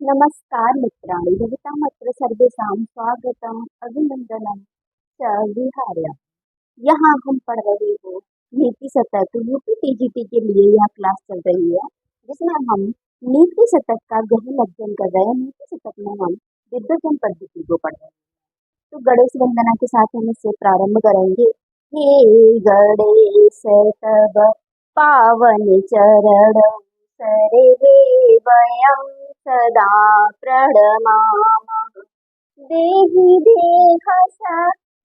नमस्कार मित्राणि, भवतामत्र सर्वेषां स्वागतम्, अभिनन्दनं च विहार्य। यहाँ हम पढ़ रहे हो नीति शतक यूपी टीजीटी के लिए यह क्लास चल रही है, जिसमें हम नीति शतक का गहन अध्ययन कर रहे हैं। नीति शतक में हम विद्योतन पद्धति को पढ़ रहे हैं। तो गणेश वंदना के साथ हम इससे प्रारंभ करेंगे। हे गणेश तव पावन चरण सरे वयं सदा प्रणमामः। देहि देहस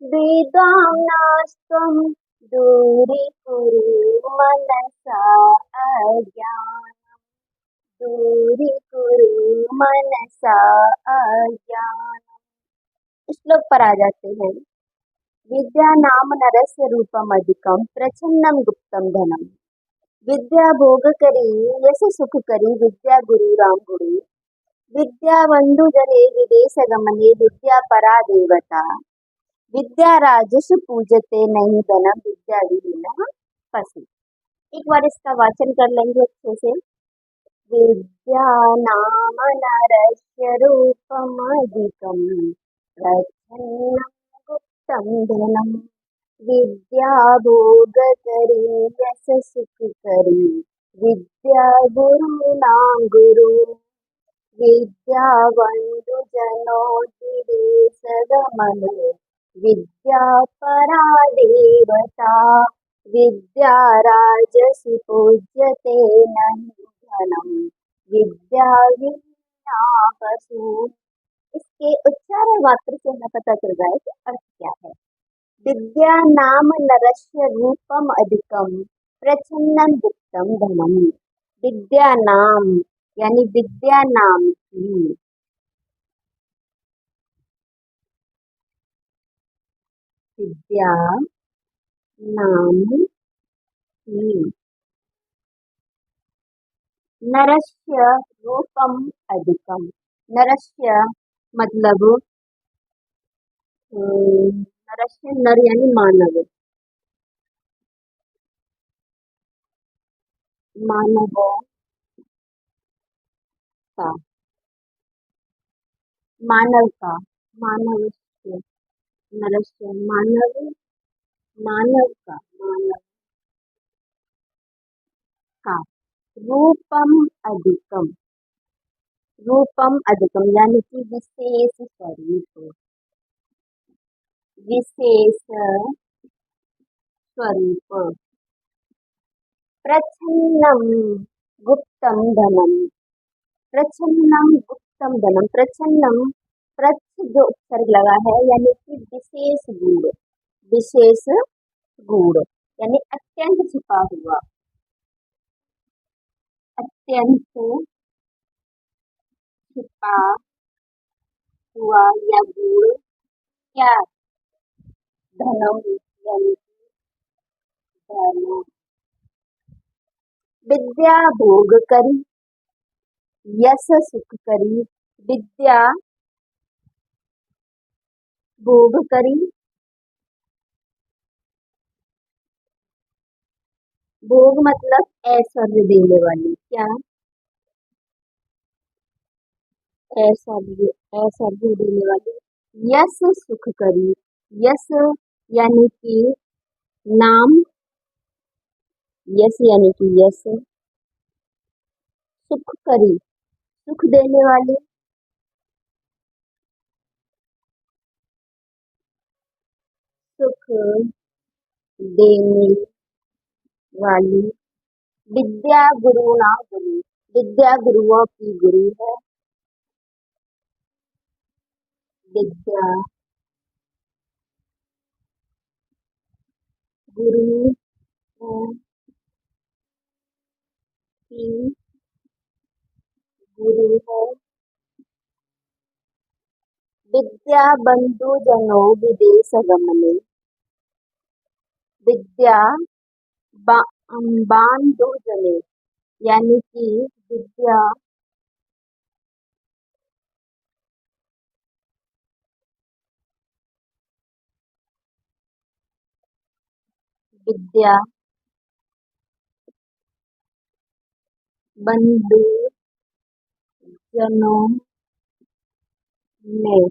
विद्वांस्त्वं दूरीकुरु मनसा अज्ञानं। दूरीकुरु मनसा अज्ञानम्। श्लोक पर आ जाते हैं। विद्या नाम नरस्य रूपम अधिकम प्रच्छन्नम गुप्तम धनम। विद्या भोग करी यश सुख करी विद्या गुरु राम गुरु। विद्या बंधु जने विदेश गमने विद्या परा देवता। विद्या राजस पूजते नहीं धनम विद्या विहीन पशु। एक बार इसका वाचन कर लेंगे अच्छे से। विद्या नाम नरस्य रूपमधिकम् प्रच्छन्नं गुप्तं धनम्। विद्या भोग करी यश सुख करी विद्या गुरु नाम गुरु। विद्या बंधु जनों गिरीश गमन विद्या परा देवता। विद्या राजसि पूज्यते नहीं धनम विद्या विहीना पशु। इसके उच्चारण मात्र से हमें पता चल रहा है कि अर्थ क्या है। विद्या नाम नरस्य रूपम अधिकम प्रच्छन्नं गुप्तम धनम। विद्या नाम यानी विद्या नाम की, विद्या नाम की नरस्य रूपम अधिकम। नरस्य मतलब नरस्य नर यानी मानव। मानव का मानव का मानव नरस्य मानव मानव का रूपम अधिकम। रूपम अधिकम यानी कि विशेष स्वरूप। विशेष स्वरूप। प्रच्छन्नम गुप्तम धनम। प्रच्छन्नम गुप्तम धनम। प्रच्छन्नम प्रच्छ जो उपसर्ग लगा है यानी कि विशेष गुण। विशेष गुण यानी अत्यंत छिपा हुआ। अत्यंत छिपा हुआ या गुण क्या धनम यानी धन। विद्या भोग करी यश सुख करी विद्या भोग करी। भोग मतलब ऐश्वर्य देने वाली। क्या ऐश्वर्य ऐश्वर्य देने वाली। यश सुख करी। यश यानी कि नाम। यश यानी कि यश। सुख करी सुख देने वाली। सुख देने वाली। विद्या गुरु ना गुरु। विद्या गुरुओं की गुरु है। विद्या गुरु की गुरु है। विद्या बंधु जनो विदेश गमने। विद्या बांधु जने यानी कि विद्या विद्या बंधु जनों में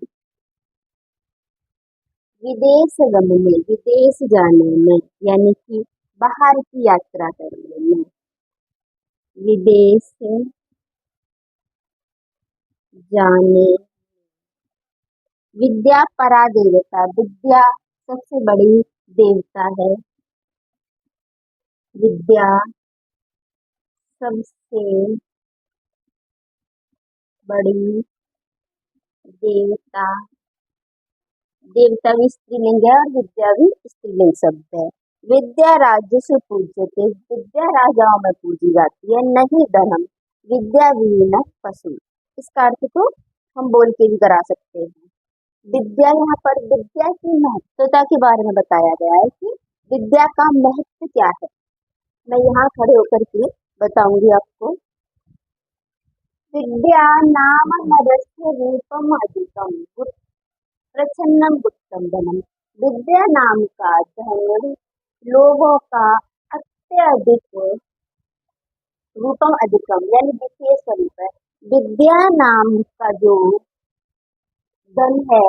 विदेश गमने, विदेश जाने में, यानी कि बाहर की यात्रा करने में, विदेश जाने, विद्या परादेवता, विद्या सबसे बड़ी देवता है, विद्या सबसे बड़ी देवता, देवता भी स्त्रीलिंग है और विद्या भी स्त्रीलिंग शब्द है। विद्या राज्य से पूज्यते, विद्या राजाओं में पूजी जाती है, नहीं धनम, विद्या विहीन पशु। इसका अर्थ तो हम बोल के भी करा सकते हैं। विद्या, यहाँ पर विद्या की महत्वता के बारे में बताया गया है कि विद्या का महत्व क्या है। मैं यहाँ खड़े होकर के बताऊंगी आपको। विद्या नाम नरस्य रूपम अधिकम प्रच्छन्नम गुप्तम धनम, विद्या नाम का धन लोगों का अत्यधिक रूपम अधिकम यानी विशेष स्वरूप है। विद्या नाम का जो धन है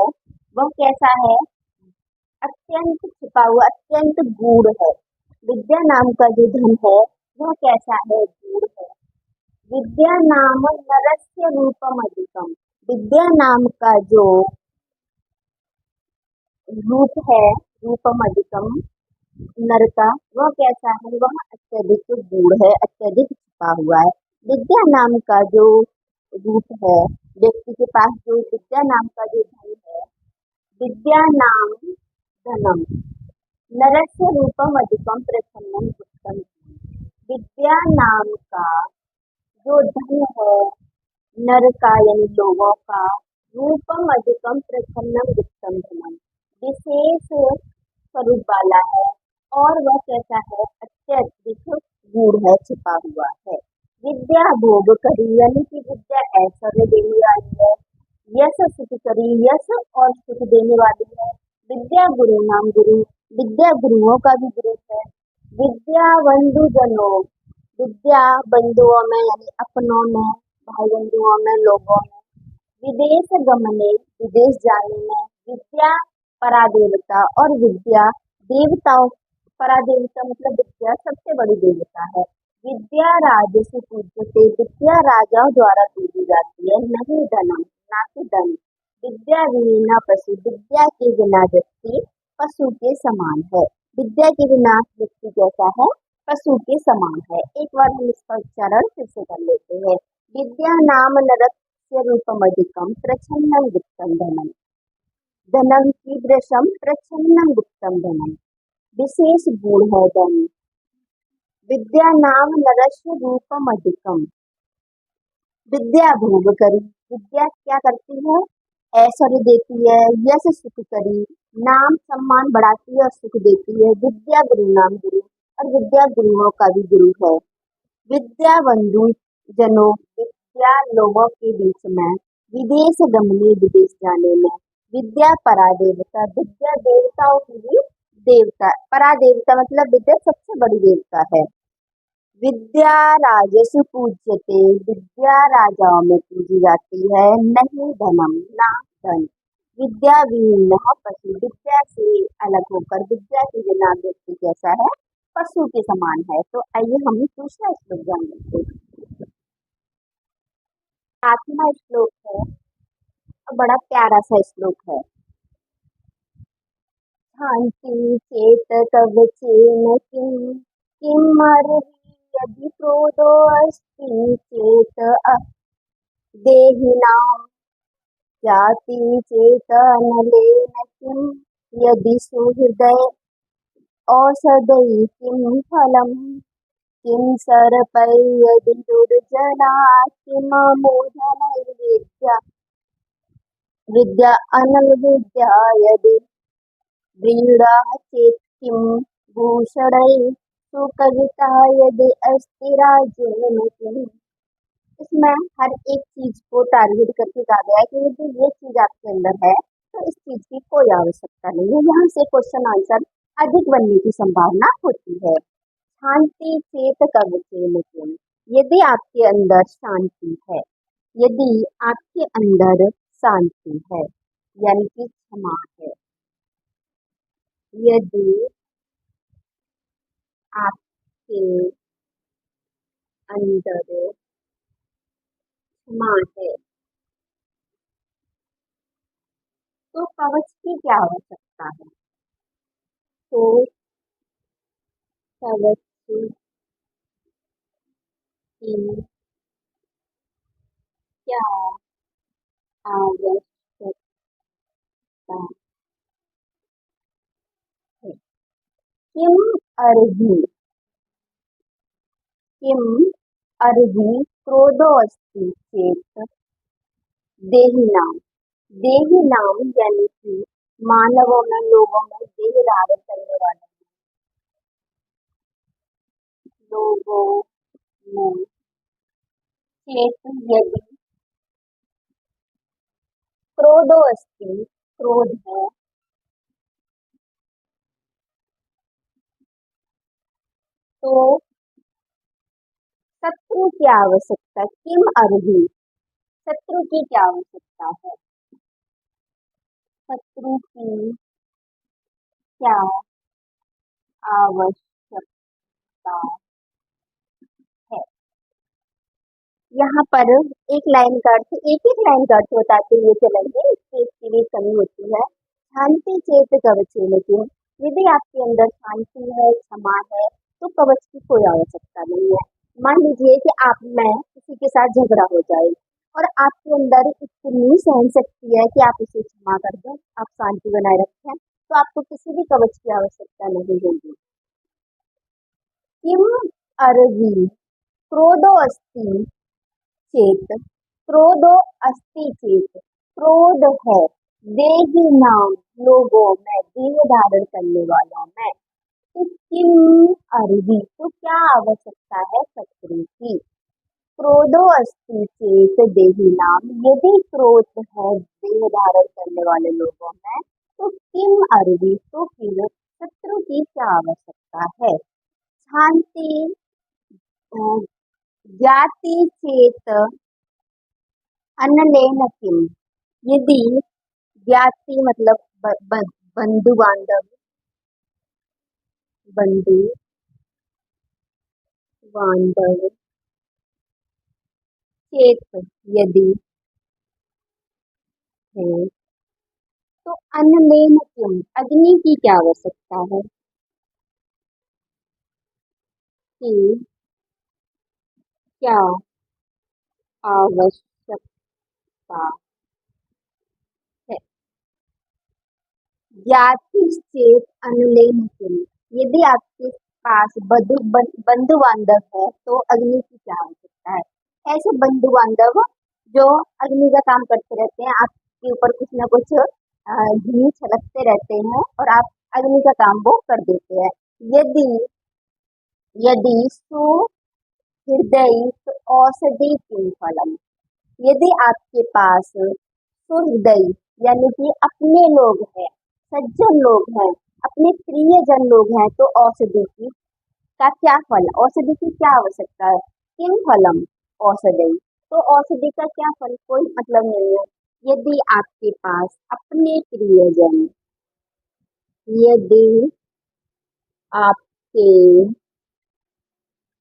वह कैसा है? अत्यंत छिपा हुआ, अत्यंत गूढ़ है। विद्या नाम का जो धन है वह कैसा है? गूढ़ है। विद्या नाम नरस्य रूपम अधिकम, विद्या नाम का जो रूप है, रूपम अधिकम नर का, वह कैसा है? वह अत्यधिक गूढ़ है, अत्यधिक छिपा हुआ है। विद्या नाम का जो रूप है, व्यक्ति के पास जो विद्या नाम का जो धन है, विद्या नाम धनम नरस्य रूपम अधिकम प्रसन्नम गुप्तम, विद्या नाम का जो धन है नर का यानी लोगों का, रूपम अधिकम प्रसन्नम गुप्तम धनम विशेष स्वरूप वाला है और वह कैसा है? अत्यधिक गूढ़ है, छिपा हुआ है। विद्या भोग करी यानी कि विद्या ऐश्वर्य देने वाली है, यश सुख करी, यश और सुख देने वाली है। विद्या गुरु नाम गुरु, विद्या गुरुओं का भी गुरु है। विद्या बंधु जनों, विद्या बंधुओं में यानी अपनों में, भाई बंधुओं में, लोगों में। विदेश गमने, विदेश जाने में। विद्या परादेवता और विद्या देवताओं, परादेवता मतलब विद्या सबसे बड़ी देवता है। विद्या राज से पूज्यते, विद्या राजाओं द्वारा पूजी जाती है, नहीं धनम ना कि धन। विद्या विहीना पशु, विद्या के बिना व्यक्ति पशु के समान है। विद्या के बिना व्यक्ति कैसा है? पशु के समान है। एक बार हम इसका उच्चारण फिर से कर लेते हैं। विद्या नाम नरस्य रूपम अधिकम प्रच्छन्नम गुप्तम धनम, धनम कीदृशम प्रच्छन्नम गुप्तम धनम, विशेष गुण है धन। विद्या नाम नरस्य रूपम अधिकम, विद्या भोग करी, विद्या क्या करती है? ऐश्वर्य देती है, यश सुख करी, नाम सम्मान बढ़ाती है और सुख देती है। विद्या गुरु नाम गुरु, और विद्या गुरुओं का भी गुरु है। विद्या बंधु जनों, विद्या लोगों के बीच में। विदेश गमने, विदेश जाने में। विद्या परादेवता, विद्या देवताओं की भी देवता, परादेवता मतलब विद्या सबसे बड़ी देवता है। विद्या राजसु पूज्यते, विद्या राजाओं में पूजी जाती है, नहीं धनम ना धन। विद्या विहीन पशु, विद्या से अलग होकर विद्या के बिना व्यक्ति कैसा है? पशु के समान है। तो आइए हम दूसरा श्लोक जान लेते हैं। 8वां श्लोक है और बड़ा प्यारा सा श्लोक है। शांति चेत तव चेन किम यदि क्रोधो अस्ति चेत देहिनां, जाति चेत अनलेन किम यदि सुहृदय औषधै किम फलम, किम सर्पै यदि दुर्जना किम मूढनैर्विद्या, विद्या अनलविद्या यदि व्रीडा चेत किम भूषणै सुकविता यदि अस्ति राज्येन किम। इसमें हर एक चीज को टारगेट करके कहा गया है कि यदि ये चीज आपके अंदर है तो इस चीज की कोई आवश्यकता नहीं है। यहाँ से क्वेश्चन आंसर अधिक बनने की संभावना होती है। शांति चेत कवचेन किम, यदि आपके अंदर शांति है, यदि आपके अंदर शांति है यानी कि क्षमा है, यदि आपके अंदर क्षमा है, तो कवच की क्या आवश्यकता है? तो कवच की क्या आवश्यकता है? किम अर्हि किम अर्हि क्रोधोऽस्ति चेत देहिनां देहिनां यानी कि मानवों में, लोगों में देह धारण करने वाले लोगों में चेत यदि क्रोधोऽस्ति क्रोध है, तो शत्रु की आवश्यकता किम अर्हि शत्रु की क्या आवश्यकता है? शत्रु की क्या आवश्यकता है? यहाँ पर एक लाइन का अर्थ एक एक लाइन का अर्थ बताते हुए चलेंगे, इससे इसकी भी कमी होती है। शांति चेत कवचेन किम, यदि आपके अंदर शांति है, क्षमा है, तो कवच की कोई आवश्यकता नहीं है। मान लीजिए कि आप में किसी के साथ झगड़ा हो जाए और आपके अंदर इतनी सहन शक्ति है कि आप उसे क्षमा कर दें, आप शांति बनाए रखें, तो आपको किसी भी कवच की आवश्यकता नहीं होगी। किम अर्हि क्रोधो अस्ति चेत क्रोधो अस्ति चेत क्रोध है देही नाम लोगों में, देह धारण करने वालों में, तो किम अर्हि तो क्या आवश्यकता है शत्रु की? क्रोधो अस्ति चेत देही नाम, यदि क्रोध है देह धारण करने वाले लोगों में, तो किम अर्हि तो फिर शत्रु की क्या आवश्यकता है? शांति ज्ञाति चेत अनलेन किम, यदि ज्ञाति मतलब बंधु बांधव, बंधु बांधव चेत यदि है, तो अनलेन किम अग्नि की क्या आवश्यकता है? कि क्या आवश्यकता है? ज्ञाति चेत अनलेन किम, यदि आपके पास बंधु बांधव है तो अग्नि की क्या आवश्यकता है? ऐसे बंधु बांधव जो अग्नि का काम करते रहते हैं, आपके ऊपर कुछ ना कुछ घी छलकते रहते हैं और आप अग्नि का काम वो कर देते हैं। यदि यदि सुहृदय औषधि किम फलम, यदि आपके पास सुहृदय यानी कि अपने लोग हैं, सज्जन लोग हैं, अपने प्रियजन लोग हैं, तो औषधि की का क्या फल, औषधि की क्या आवश्यकता है? किम फलम औषधि, तो औषधि का क्या फल, कोई मतलब नहीं है। यदि आपके पास अपने प्रियजन, यदि आपके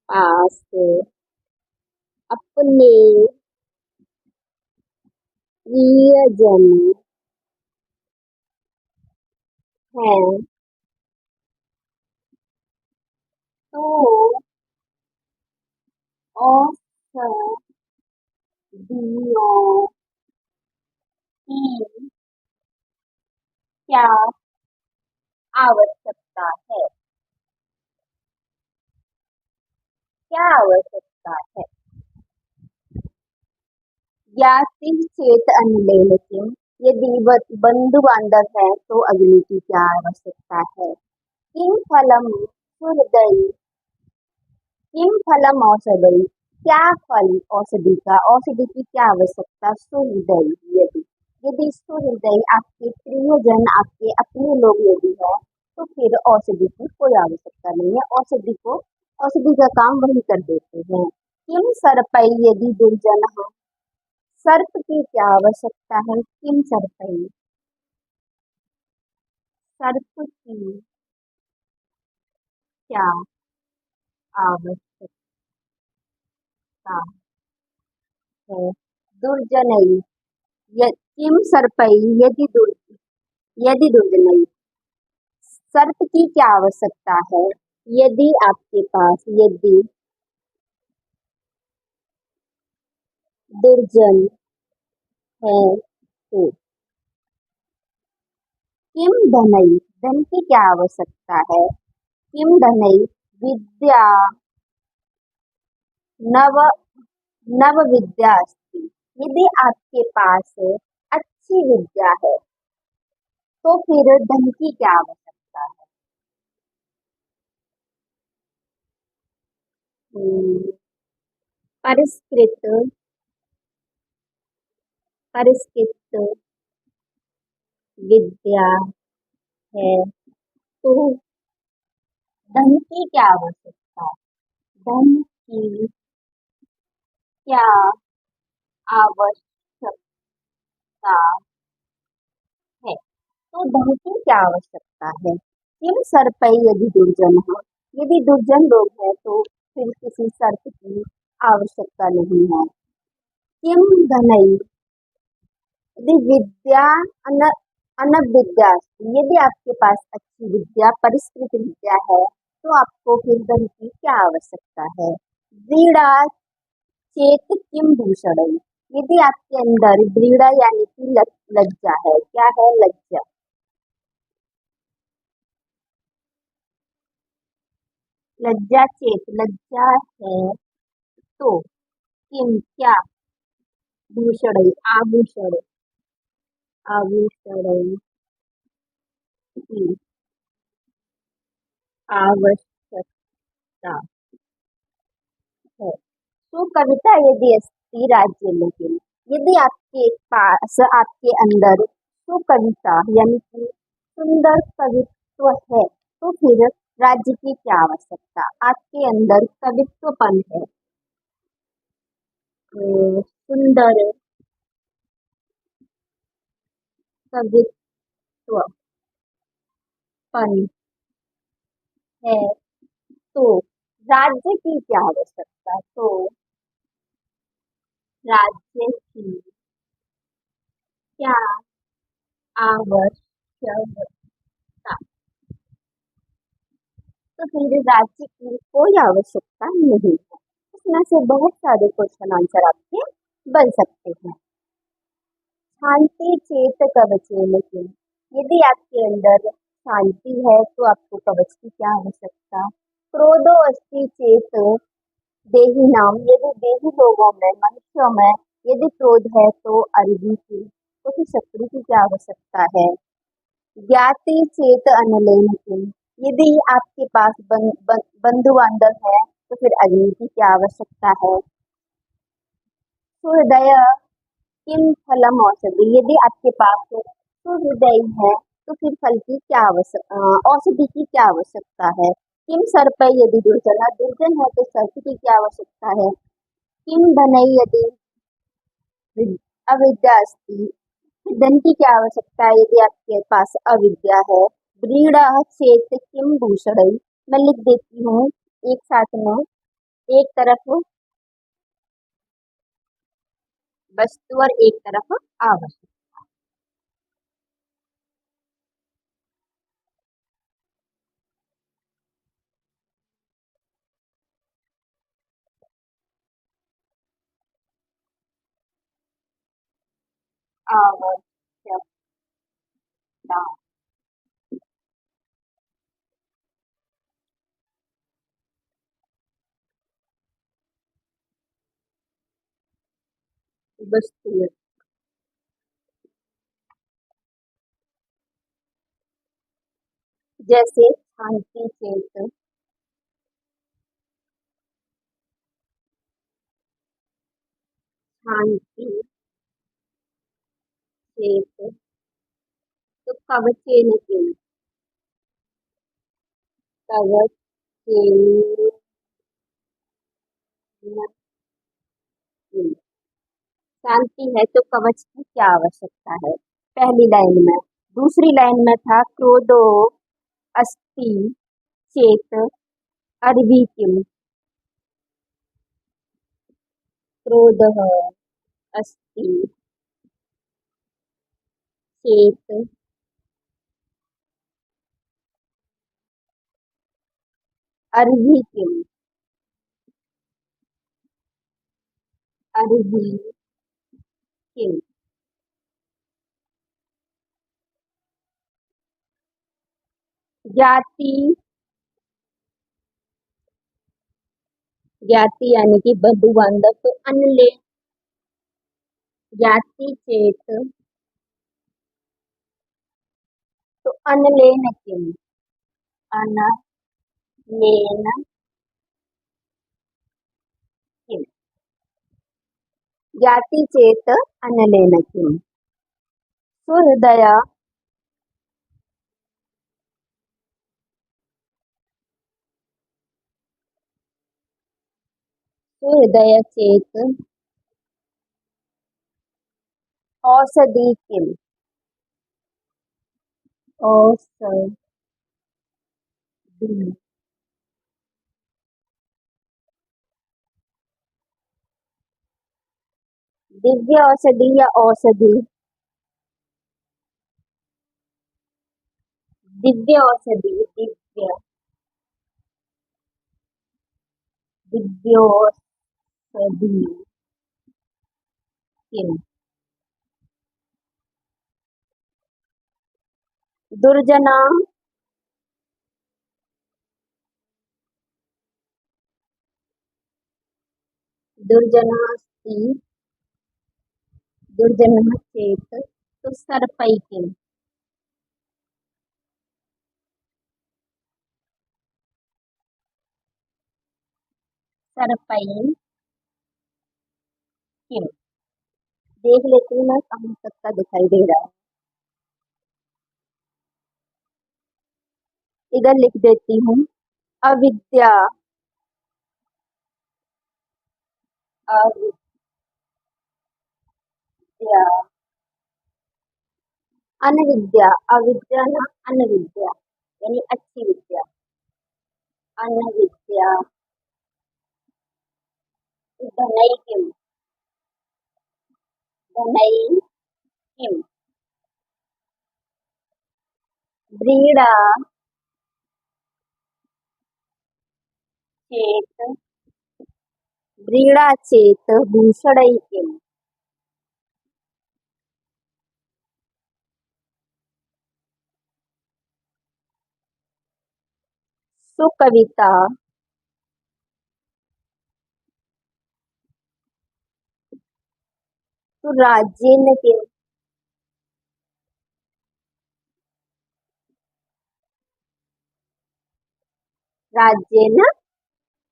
पास अपने प्रियजन हैं, तो औषधियों की क्या आवश्यकता है? क्या आवश्यकता है? ज्ञाति चेत अनलेन किम, यदि बंधु बांधव है तो अग्नि की क्या आवश्यकता है? किम फलम सुहृदय, किम फलम औषधि, क्या फल औषधि का, औषधि की क्या आवश्यकता? सुहृदय यदि यदि सुहृदय आपके प्रियजन, आपके अपने लोग यदि है, तो फिर औषधि की कोई आवश्यकता नहीं है। औषधि का काम वही कर देते हैं। किम सर्पै यदि दुर्जन, सर्प की क्या आवश्यकता है? किम सर्पई? सर्प की क्या आवश्यकता है? दुर्जनई। किम सर्पई यदि दुर्जनई। सर्प की क्या आवश्यकता है? यदि आपके पास यदि दुर्जन है तो। किम धनई। धन की क्या आवश्यकता है? किम धनई विद्या नव नव विद्या अस्ति। यदि आपके पास अच्छी विद्या है तो फिर धन की क्या आवश्यकता है? हम्म, परिष्कृत परिष्कृत विद्या है तो धन की क्या आवश्यकता है? धन की क्या आवश्यकता है? तो धन की क्या आवश्यकता है? किम सर्पई यदि दुर्जन हो। यदि दुर्जन लोग हैं तो फिर किसी सर्प की आवश्यकता नहीं है। किम धनई यदि विद्या अन अनविद्या अस्ति। यदि आपके पास अच्छी विद्या परिष्कृत विद्या है तो आपको फिर धन की क्या आवश्यकता है? व्रीड़ा चेत किम भूषणई। यदि आपके अंदर व्रीड़ा यानी कि लज्जा है। क्या है? लज्जा। लज्जा चेत लज्जा है तो किम क्या भूषण आभूषण आभूषण की आवश्यकता है। तो कविता यदि अस्ति राज्य लेकिन। यदि आपके पास आपके अंदर सुकविता यानी कि सुंदर कवित्व है तो फिर राज्य की क्या आवश्यकता? आपके अंदर कवित्वपन है। सुंदर कवित्वपन है तो राज्य की क्या आवश्यकता? तो राज्य की क्या आवश्यकता? तो फिर राज्य की कोई आवश्यकता नहीं है। इसमें से बहुत सारे क्वेश्चन आंसर आपके बन सकते हैं। शांति चेत कवचे लेकिन। यदि आपके अंदर शांति है तो आपको कवच की क्या आवश्यकता? क्रोधो अस्ति चेत देही नाम। यदि देही लोगों में मनुष्यों में यदि क्रोध है तो अरबी की तो फिर शत्रु की क्या आवश्यकता है? ज्ञाति चेत अनलेन किम। यदि आपके पास बंधु बांधव है तो फिर अग्नि की क्या आवश्यकता है? सुहृदय किम फलम औषधि। यदि आपके पास सुहृदय है तो फिर फल की क्या औषधि की क्या आवश्यकता है? किम सर्प यदि दुर्जन दुर्जन है तो सर्प की क्या आवश्यकता है? किम धनई यदि अविद्या अस्ति। धन की क्या आवश्यकता है यदि आपके पास अविद्या है? व्रीड़ा चेत किम भूषणई। मैं लिख देती हूँ एक साथ में। एक तरफ वस्तु और एक तरफ आवश्यक। आवश्यकता वस्तु। जैसे शांति चेत शांति चेत तो कवचेन किम। कवचेन किम। शांति है तो कवच की क्या आवश्यकता है। पहली लाइन में। दूसरी लाइन में था क्रोधो अस्ति चेत अर्विकिम। क्रोधः अस्ति चेत अर्विकिम। अर्विकिम। ज्ञाति। ज्ञाति यानी कि बंधु बांधव, तो अनले। ज्ञाति चेत तो अनलेन किम। अनलेन किम। ज्ञाति चेत अनलेन किम। सुहृदय। सुहृदय चेत औषधि किम। औषधि। दिव्य औषधि या औषधि। दिव्य औषधि। दिव्य। दिव्योषधि किम। दुर्जना। दुर्जनास्ति। दुर्जनः चेत तो सर्पै किम। सर्पै किम। देख लेती हूँ मैं कहाँ तक का दिखाई दे रहा है। इधर लिख देती हूँ। अविद्या। अविद्या। अनविद्या। अविद्या ना अनविद्या यानी अच्छी विद्या। अनविद्या। धनई किम। धनई किम। व्रीड़ा चेत। व्रीड़ा चेत भूषणै किम। सुकविता। सुराज्येन किम। राज्येन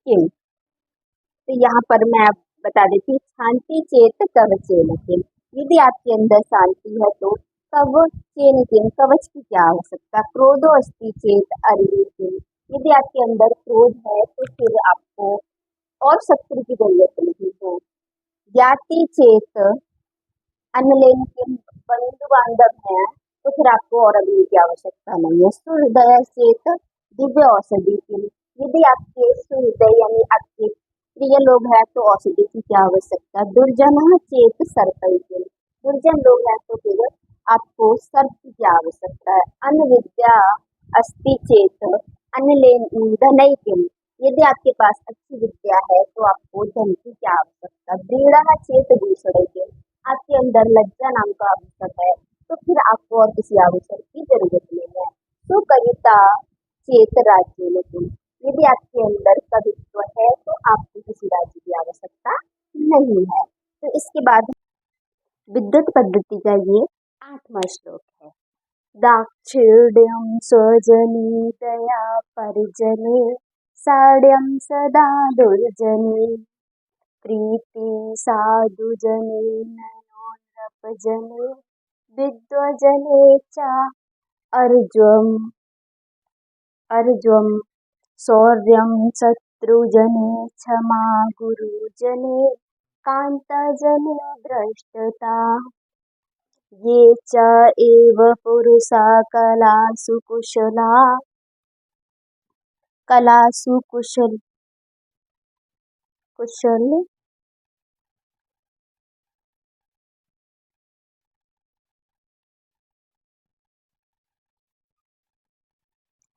किम। तो यहाँ पर मैं आप बता देती हूँ। शांति चेत कवचेन किम। यदि आपके अंदर शांति है तो कवचेन किम, कवच की क्या आवश्यकता। क्रोधो अस्ति चेत अर्वी किम। यदि आपके अंदर क्रोध है तो फिर आपको और शस्त्र की जरूरत नहीं हो। ज्ञाति चेत अनलेन किम। बंधु बांधव है तो फिर आपको और अग्नि की आवश्यकता नहीं है। सुहृदय चेत दिव्य औषधि किम। यदि आपके सुहृदय यानी आपके प्रिय लोग हैं तो औषधि की क्या आवश्यकता। दुर्जन चेत सर्पै किम। दुर्जन लोग हैं तो फिर आपको सर्प की क्या आवश्यकता है। अनविद्या अस्ति चेत अनलेन धनै किम। यदि आपके पास अच्छी विद्या है तो आपको धन की क्या आवश्यकता। व्रीड़ा चेत भूषणै किम। आपके अंदर लज्जा नाम का अवसर है तो फिर आपको और किसी अवसर की जरूरत नहीं है। तो कविता चेत राज्य लेकिन। यदि आपके अंदर कवित्व है तो आपको किसी राज्य की आवश्यकता नहीं है। तो इसके बाद विद्युत पद्धति का ये 8वां श्लोक है। दाक्षिण्यं स्वजने दया परिजने साड्यं सदा दुर्जने प्रीति साधुजने नयोनृपजने विद्वजने च अर्ज्वम्। अर्ज्वं शौर्यं शत्रुजने क्षमा गुरुजने कान्ताजनो द्रष्टता ये च एव पुरुषा कलासु कुशला कलासु कुशल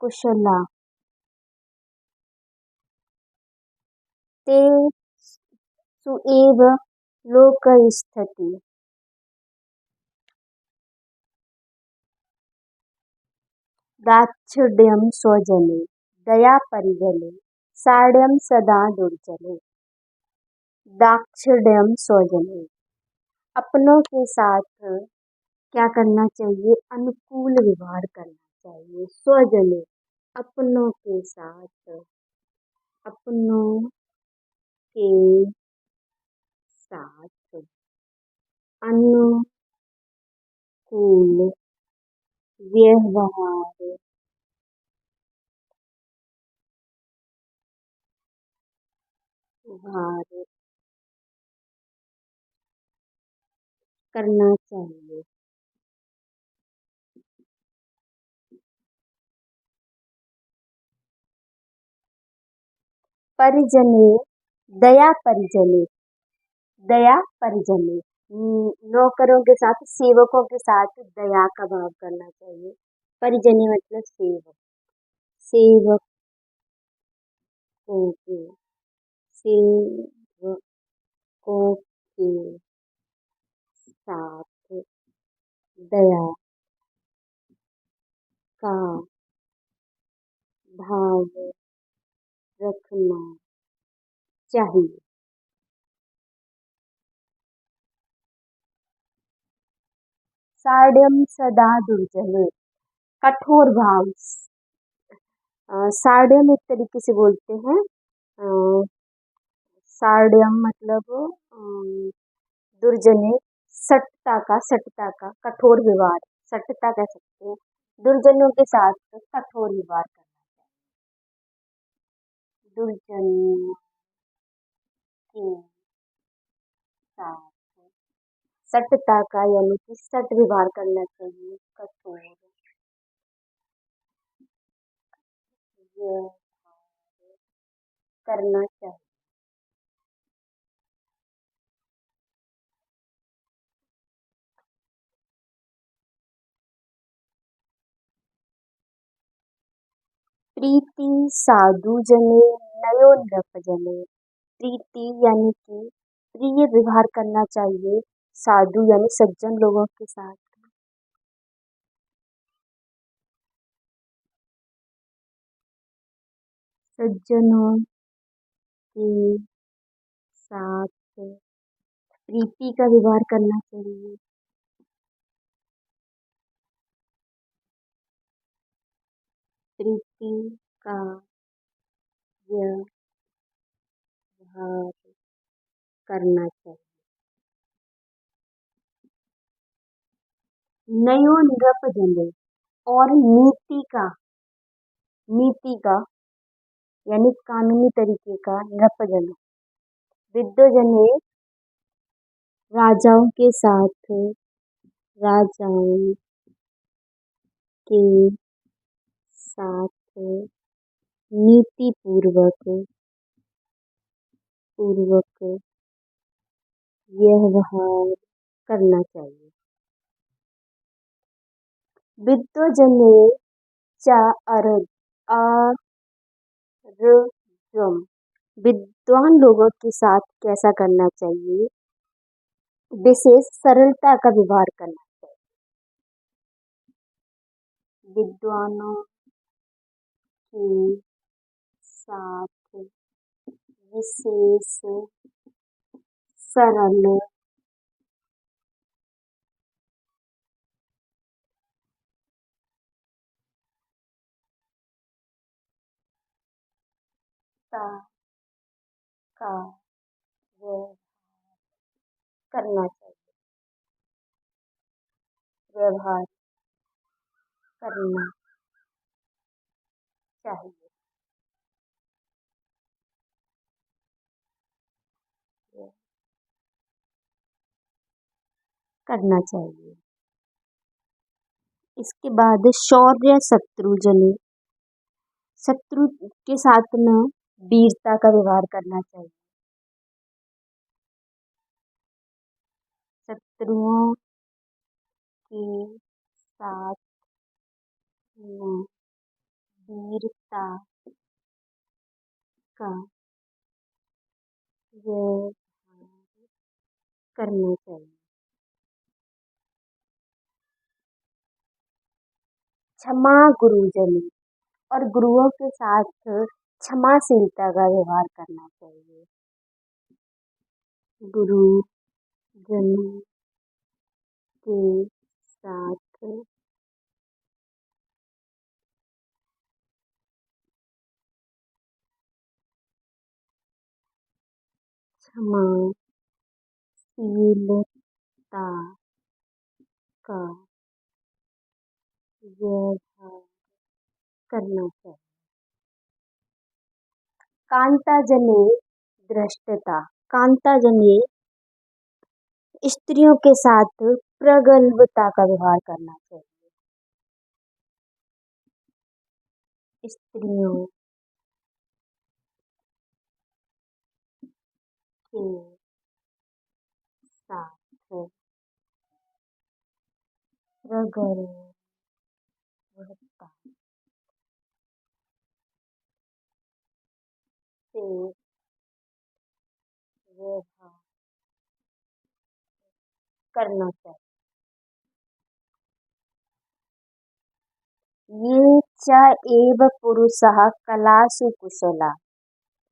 कुशला ते सुएव लोकैस्थिति दाक्षिण्यं स्वजने दया परिजने साड्यं सदा दुर्जने दाक्षिण्यम स्वजने अपनों के साथ क्या करना चाहिए, अनुकूल व्यवहार करना चाहिए। स्वजने अपनों के साथ, अपनों के साथ अनुकूल व्यवहार व्यवहार करना चाहिए। परिजने दया परिजने दया परिजने नौकरों के साथ, सेवकों के साथ दया का भाव करना चाहिए। परिजने मतलब सेवक, सेवकों के सेवकों के साथ दया का भाव रखना चाहिए। साड्यम सदा दुर्जने कठोर भाव, साड्यम एक तरीके से बोलते हैं। अ, साड्यम मतलब दुर्जने सटता का कठोर व्यवहार, सटता कह सकते हैं। दुर्जनों के साथ कठोर व्यवहार करना, दुर्जनों के साथ सटता का यानी कि सट व्यवहार करना चाहिए, कठोर व्यवहार करना चाहिए। प्रीति साधु जने नयो नृप जने, प्रीति यानी कि प्रिय व्यवहार करना चाहिए, साधु यानी सज्जन लोगों के साथ, सज्जनों के साथ प्रीति का व्यवहार करना चाहिए। प्रीति का व्यवहार करना चाहिए। नयो नृप जने और नीति का यानी कानूनी तरीके का नृप जन, विद्वजने राजाओं के साथ, राजाओं के साथ नीति पूर्वक व्यवहार करना चाहिए। विद्वजने च अरजम, विद्वान लोगों के साथ कैसा करना चाहिए, विशेष सरलता का व्यवहार करना चाहिए। विद्वानों के साथ विशेष सरलता का व्यवहार करना चाहिए, व्यवहार करना चाहिए। करना चाहिए। इसके बाद शौर्य शत्रुजनी, शत्रु के साथ में वीरता का व्यवहार करना चाहिए। शत्रुओं के साथ में वीरता का व्यवहार करना चाहिए। क्षमा गुरुजनी, और गुरुओं के साथ क्षमाशीलता का व्यवहार करना चाहिए। गुरुजनों के साथ क्षमाशीलता का व्यवहार करना चाहिए। कांताजने धृष्टता, कांताजने स्त्रियों के साथ प्रगल्भता का व्यवहार करना चाहिए। स्त्रियों के साथ प्रगल्भता से व्यवहार करना चाहिए। ये च एव पुरुषः कलासु कुशला,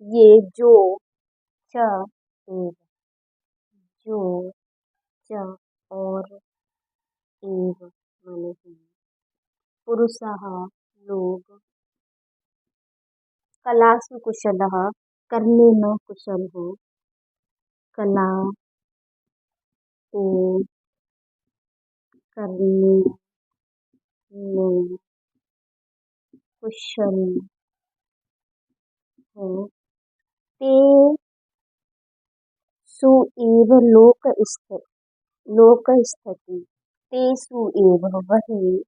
ये जो च एव, जो च और एव माने ही, पुरुषः लोग, कलासु कुशलः करने में कुशल हो, कला को करने में कुशल हो, ते सु एव लोकस्थिति, तेसु एव वही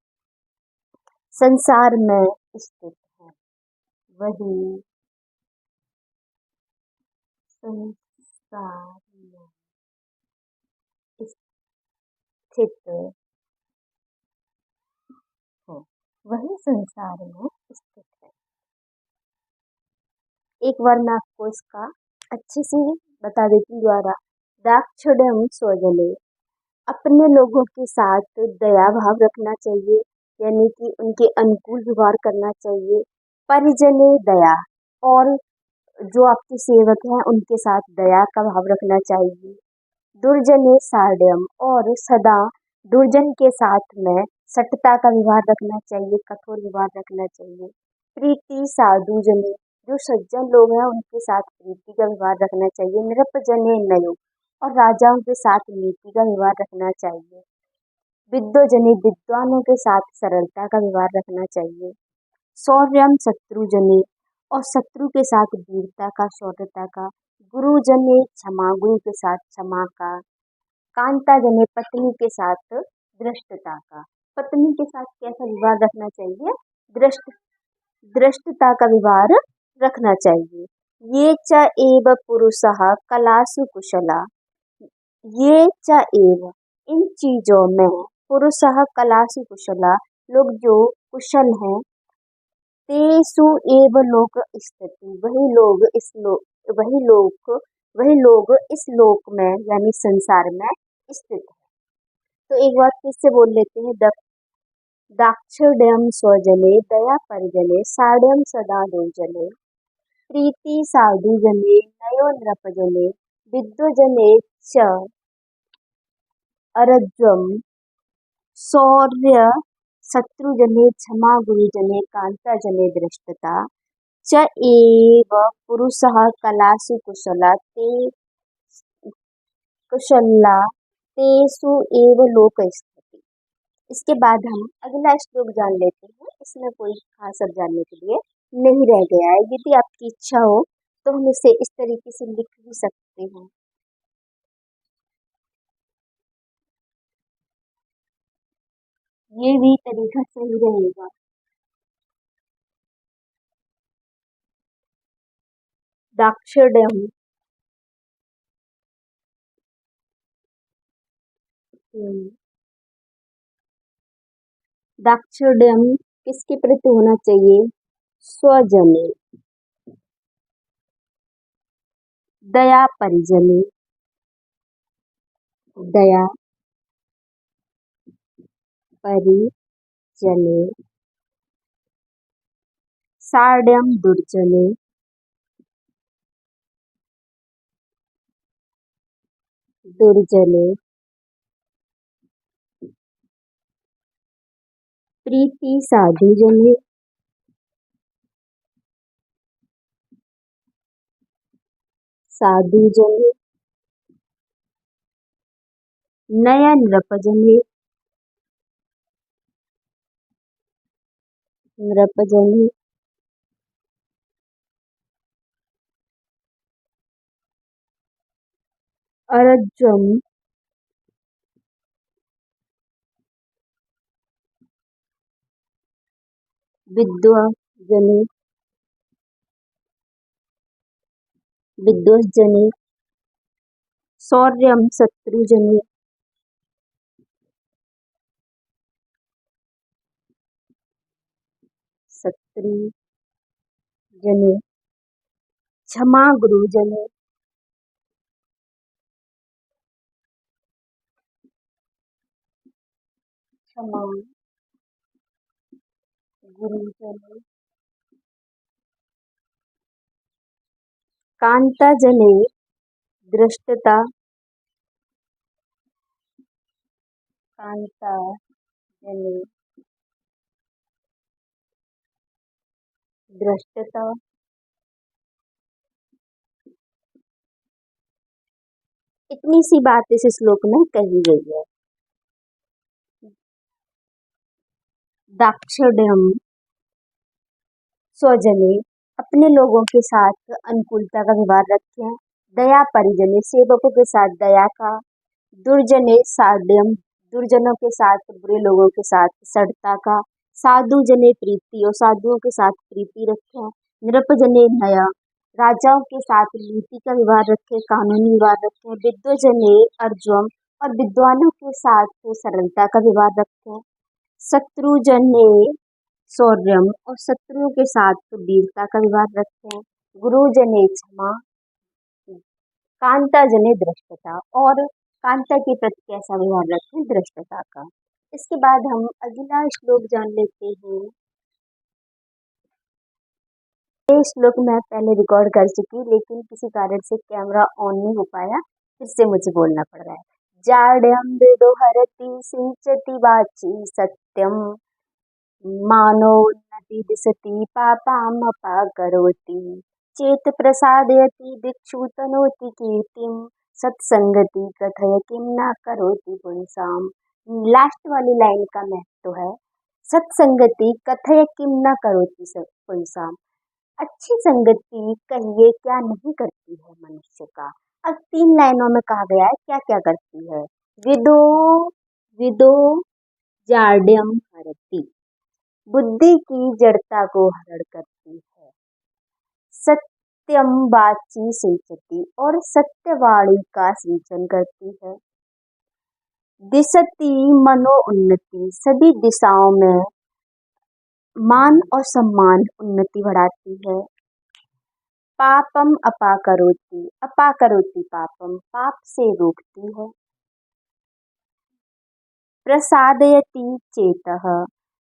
संसार में स्थित है, वही संसार में स्थित है, वही संसार में स्थित है। एक बार मैं आपको इसका अच्छे से बता देती हूँ द्वारा। दाक्षिण्यम स्वजने, अपने लोगों के साथ दया भाव रखना चाहिए, यानी कि उनके अनुकूल व्यवहार करना चाहिए। परिजने दया, और जो आपके सेवक हैं उनके साथ दया का भाव रखना चाहिए। दुर्जने साड्यम, और सदा दुर्जन के साथ में सटता का व्यवहार रखना चाहिए, कठोर व्यवहार रखना चाहिए। प्रीति साधु जने, जो सज्जन लोग हैं उनके साथ प्रीति का व्यवहार रखना चाहिए। नृपजने नयो, और राजाओं के साथ नीति का व्यवहार रखना चाहिए। विद्वजने, विद्वानों के साथ सरलता का व्यवहार रखना चाहिए। शौर्यम शत्रुजने, और शत्रु के साथ वीरता का, शौर्यता का। गुरुजने क्षमा, गुरु के साथ क्षमा का। कांता जने, पत्नी के साथ दृष्टता का, पत्नी के साथ कैसा व्यवहार रखना चाहिए, दृष्टता का व्यवहार रखना चाहिए। ये च एव पुरुषः कलासु कुशला, ये च एव, इन चीजों में, पुरुषः कलासु कुशला, लोग जो कुशल हैं, तेसु एव लोक स्थिति, वही लोग इस लोक में यानी संसार में स्थित है। तो एक बार फिर से बोल लेते हैं। दाक्षिण्यम स्वजने, दया परिजने, साड्यम सदा दुर्जने, प्रीति साधु जने, नयो नृपजने, विद्वजने च अरज्वम, शौर्य शत्रुजने क्षमा, गुरुजने कांता जने दृष्टता, च एव पुरुषः कलासु कुशला, तेषु एव लोक स्थिति। इसके बाद हम अगला श्लोक जान लेते हैं। इसमें कोई खास अब जानने के लिए नहीं रह गया है। यदि आपकी इच्छा हो तो हम इसे इस तरीके से लिख भी सकते हैं। ये भी तरीका सही रहेगा। दाक्षिणात्यम। हम्म, दाक्षिणात्यम किसके प्रति होना चाहिए? स्वजने। दया परिजने। दया परिजने। साड्यम दुर्जने। दुर्जने। प्रीति साधुजने। साधुजने। नयन नृपजने। नृपजने। अरज्वम। विद्वजने। विद्वजने। शौर्यम शत्रुजने। शत्रुजने। क्षमा गुरुजने। क्षमा गुरुजने। कांताजने। दृष्टता। कांताजने। दृष्टता। इतनी सी बात इस श्लोक में कही गई है। दाक्षिणात्यम स्वजने अपने लोगों के साथ अनुकूलता का व्यवहार रखें। दया परिजने सेवकों के साथ दया का। दुर्जने साड्यम दुर्जनों के साथ बुरे लोगों के साथ सड़ता का। साधु जने प्रीति और साधुओं के साथ प्रीति रखें। नृपजने नया राजाओं के साथ नीति का व्यवहार रखें, कानूनी व्यवहार रखें। विद्वजने अर्जुम और विद्वानों के साथ सरलता का व्यवहार रखें। शत्रुजने शौर्यम और शत्रुओं के साथ वीरता का व्यवहार रखें। गुरुजने क्षमा। कांता जने दृष्टता और कांता के प्रति कैसा व्यवहार रखें? दृष्टता का। इसके बाद हम अगला श्लोक जान लेते हैं। ये श्लोक मैं पहले रिकॉर्ड कर चुकी, लेकिन किसी कारण से कैमरा ऑन नहीं हो पाया, फिर से मुझे बोलना पड़ रहा है। जाड्यम वेदो हरति सिंचति वाची सत्यम मानोन्नति दिशति पापामपाकरोति चेत प्रसादयति भिक्षु तनोति कीर्तिम सत्संगति कथय किम न करोति पुंसाम। लास्ट वाली लाइन का महत्व है सत्संगति कथय किम न करोति पुंसाम। अच्छी संगति कहिए क्या नहीं करती है मनुष्य का। अब 3 लाइनों में कहा गया है क्या क्या करती है। विदो विदो जाड्यम हरति बुद्धि की जड़ता को हरण करती है। सत्यम वाची सिंचती और सत्यवाणी का सिंचन करती है। दिशती मनो उन्नति सभी दिशाओं में मान और सम्मान उन्नति बढ़ाती है। पापम अपाकरोति पापम पाप से रोकती है। प्रसादयति चेतः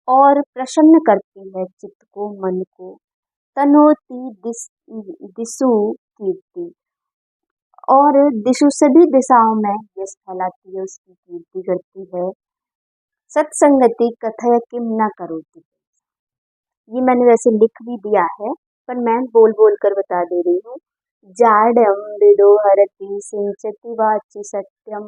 और प्रसन्न करती है चित्त को, मन को। तनोति दिशु कीर्ति और दिशु सभी दिशाओं में यश फैलाती है, उसकी कीर्ति करती है। सत्संगति कथय किम न करोति ये मैंने वैसे लिख भी दिया है, पर मैं बोल बोल कर बता दे रही हूँ। जाड्यम विदो हरति सिंचति वाची सत्यम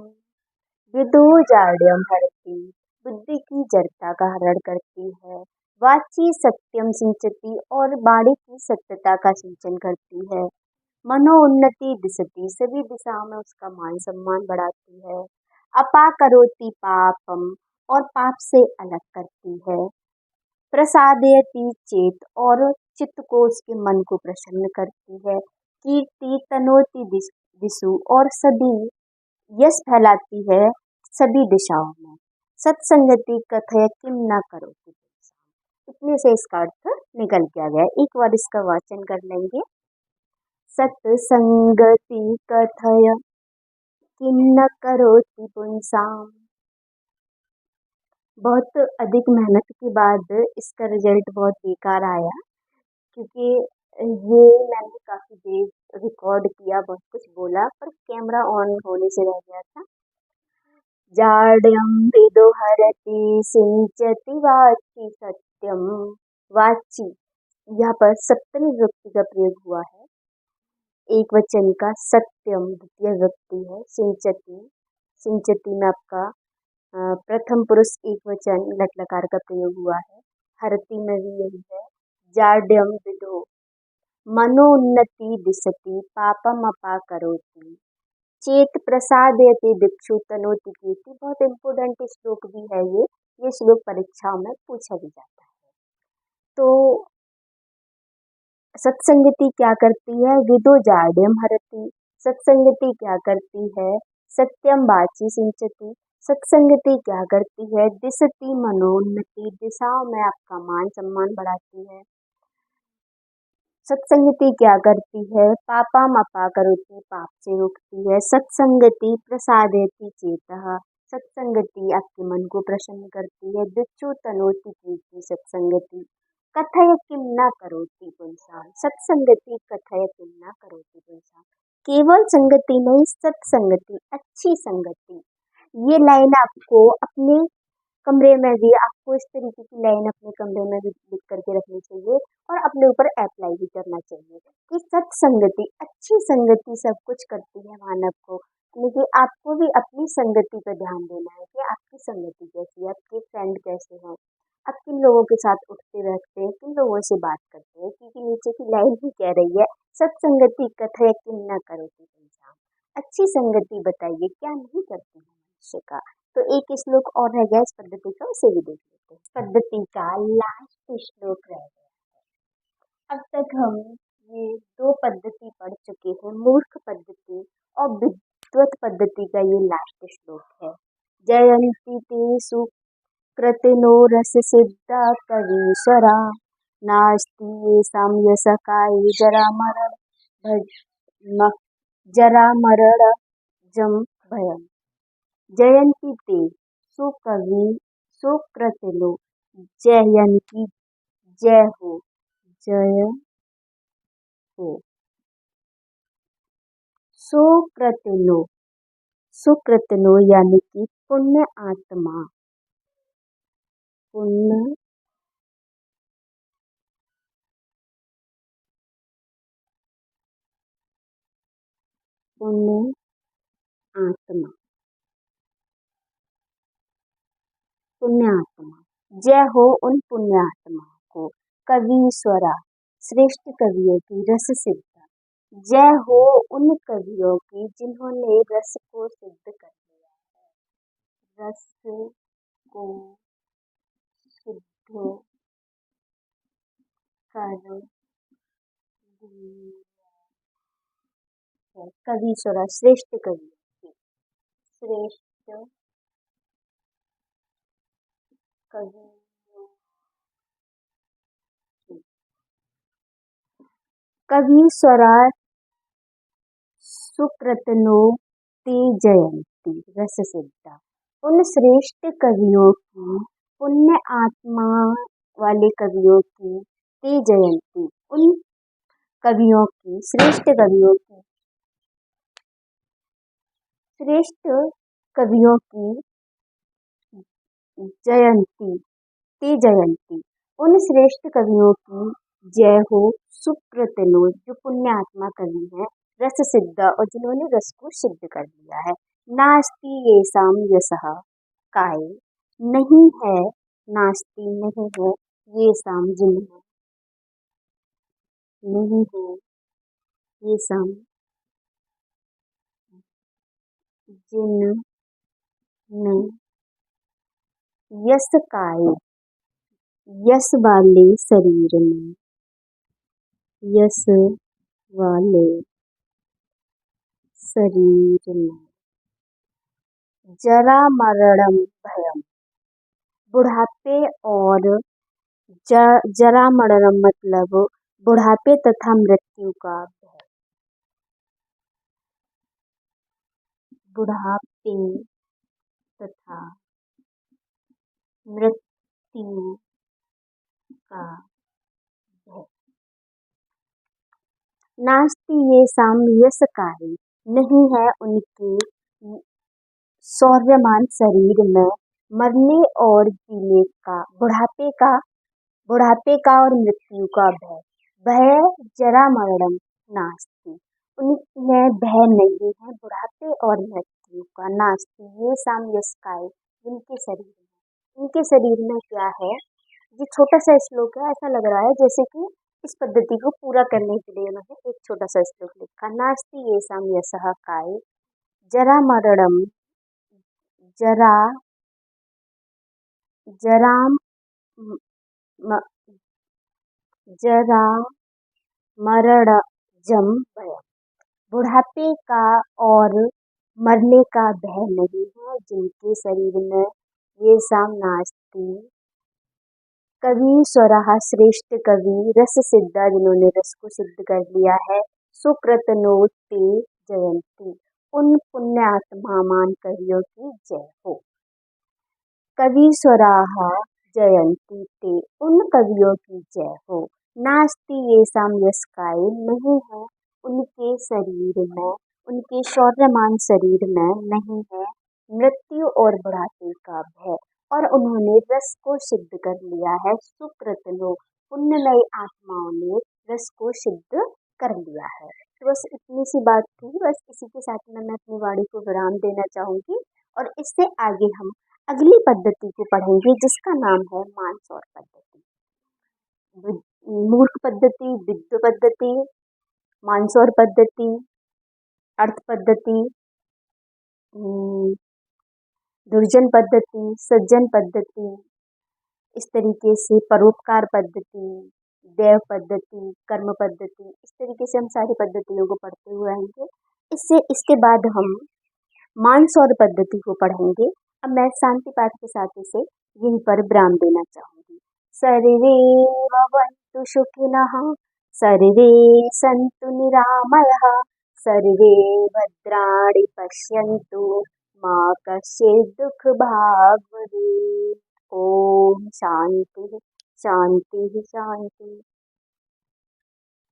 विदो जाड्यम हरति बुद्धि की जड़ता का हरण करती है। वाची सत्यम सिंचती और वाणी की सत्यता का सिंचन करती है। मनोउन्नति दिशती सभी दिशाओं में उसका मान सम्मान बढ़ाती है। अपा करोति पापम और पाप से अलग करती है। प्रसादयति चेत और चित्त को, उसके मन को प्रसन्न करती है। कीर्ति तनोति दिशु और सभी यश फैलाती है सभी दिशाओं में। सत्संगति कथय किम न करो। इतने से इसका अर्थ निकल के आ गया। एक बार इसका वाचन कर लेंगे। सत्संगति कथय किम न करोति पुंसाम। बहुत अधिक मेहनत के बाद इसका रिजल्ट बहुत बेकार आया, क्योंकि ये मैंने काफी देर रिकॉर्ड किया, बहुत कुछ बोला, पर कैमरा ऑन होने से रह गया था। जाड्यम विदो हरति सिंचति वाची सत्यम। वाची, यहाँ पर सप्तमी विभक्ति का प्रयोग हुआ है। एक वचन का सत्यम द्वितीय विभक्ति है। सिंचति, सिंचति में आपका प्रथम पुरुष एक वचन लट लकार का प्रयोग हुआ है। हरति में भी यही है। जाड्यम विदो मनोन्नति दिशति पापम अपा करोति। चेत प्रसादयति दिक्षु तनोति कीर्ति। बहुत इम्पोर्टेंट श्लोक भी है ये श्लोक परीक्षाओं में पूछा भी जाता है। तो सत्संगति क्या करती है? विदो जाड्यम हरति। सत्संगति क्या करती है? सत्यम वाची सिंचति। सत्संगति क्या करती है? दिशति मनोन्नति, दिशाओं में आपका मान सम्मान बढ़ाती है। सत्संगति क्या करती है? पापम अपा करोति, पाप से रोकती है। सत्संगति प्रसादयति चेतः। सत्संगति आपके मन को प्रसन्न करती है। दिक्षु तनोति कीर्ति सत्संगति। कथय किम न करोति पुंसाम। सत्संगति कथय किम न करोति पुंसाम। केवल संगति नहीं, सत्संगति, अच्छी संगति। ये लाइन आपको अपने कमरे में भी, आपको इस तरीके की लाइन अपने कमरे में भी लिख करके रखनी चाहिए और अपने ऊपर अप्लाई भी करना चाहिए कि सत्संगति, अच्छी संगति सब कुछ करती है मानव को। लेकिन आपको भी अपनी संगति पर ध्यान देना है कि आपकी संगति कैसी है, आपके फ्रेंड कैसे हैं, आप किन लोगों के साथ उठते बैठते हैं, किन लोगों से बात करते हैं, क्योंकि नीचे की लाइन ही कह रही है सत्संगति कथय किम न करोति पुंसाम। अच्छी संगति बताइए क्या नहीं करती है मनुष्य का। तो एक श्लोक और रह गया इस पद्धति का, उसे भी देख लेते हैं। पद्धति का लास्ट श्लोक रह गया। अब तक हम ये दो पद्धति पढ़ चुके हैं, मूर्ख पद्धति और विद्वत पद्धति का ये लास्ट श्लोक है। जयंती ते सुकृतिनो रस सिद्धा कवीश्वरा नास्ति येषां यशकाय जरा मरण जम भयम्। जयंती ते सुकवि सुकृतिनो। जयंती, जय हो, जय हो। सुकृतिनो, सुकृतिनो यानी कि पुण्य आत्मा, पुण्य पुण्य आत्मा, पुण्यात्मा। जय हो उन पुण्यात्माओं को। कवीश्वरा, श्रेष्ठ कवियों की, रस सिद्धा। जय हो उन कवियों की जिन्होंने रस को सिद्ध कर दिया है। रस को सिद्ध कर दिया है। कवीश्वरा, श्रेष्ठ कवियों की, श्रेष्ठ कवियों की। कवीश्वरा सुकृतनो ते जयंती रस सिद्धा। उन श्रेष्ठ कवियों की, पुण्य आत्मा वाले कवियों की, ते जयंती उन कवियों की, श्रेष्ठ कवियों की, श्रेष्ठ कवियों की जयंती, ते जयंती उन श्रेष्ठ कवियों की जय हो। सुकृतिनो, जो पुण्य आत्मा कवि है, रस सिद्ध और जिन्होंने रस को सिद्ध कर दिया है। नास्ति येषां यशः काय, नहीं है, नास्ति नहीं है, येषां जिन्हें, नहीं है, येषां जिनमें यस काय, यस वाले शरीर में, यस वाले शरीर में, जरा मरणम भयम, बुढ़ापे और जरा मरणम मतलब बुढ़ापे तथा मृत्यु का भय, बुढ़ापे तथा मृत्यु का भय। नास्ति ये साम यस काय, नहीं है उनके शौर्यमान शरीर में मरने और जीने का, बुढ़ापे का और मृत्यु का भय। भय जरा मरणम नास्ति, उनमें भय नहीं है बुढ़ापे और मृत्यु का। नास्ति ये साम यस काय, उनके शरीर में क्या है। ये छोटा सा श्लोक है, ऐसा लग रहा है जैसे कि इस पद्धति को पूरा करने के लिए उन्होंने एक छोटा सा श्लोक लिखा। नास्ति ये साम यसः काय, जरा मरणम, जरा जराम म, जरा मरणजम भय, बुढ़ापे का और मरने का भय नहीं है जिनके शरीर में। ये साम नास्ति, कवि स्वराहा श्रेष्ठ कवि रस सिद्धा, जिन्होंने रस को सिद्ध कर लिया है। सुकृतनो ते जयंती, उन पुण्यात्मा मान कवियों की जय हो। कवि स्वराहा जयंती ते, उन कवियों की जय हो। नास्ति ये साम यस काय, नहीं है उनके शरीर में, उनके शौर्यमान शरीर में नहीं है मृत्यु और बुढ़ापे का भय, और उन्होंने रस को सिद्ध कर लिया है। सुकृतनो, पुण्यमयी आत्माओं ने रस को सिद्ध कर लिया है। तो बस इतनी सी बात थी, बस इसी के साथ में मैं अपनी वाणी को विराम देना चाहूंगी, और इससे आगे हम अगली पद्धति को पढ़ेंगे जिसका नाम है मानसौर पद्धति। मूर्ख पद्धति, विद्व पद्धति, मानसौर पद्धति, अर्थ पद्धति, दुर्जन पद्धति, सज्जन पद्धति, इस तरीके से परोपकार पद्धति, देव पद्धति, कर्म पद्धति, इस तरीके से हम सारी पद्धतियों को पढ़ते हुए आएंगे। इसके बाद हम मानसौर पद्धति को पढ़ेंगे। अब मैं शांति पाठ के साथ इसे यहीं पर विराम देना चाहूंगी। सर्वे भवन्तु सुखिनः, सर्वे सन्तु निरामयः, सर्वे भद्राणि पश्यन्तु, मा कश्चित् दुःखभाग् भवेत्। ओम शांति शांति शांति।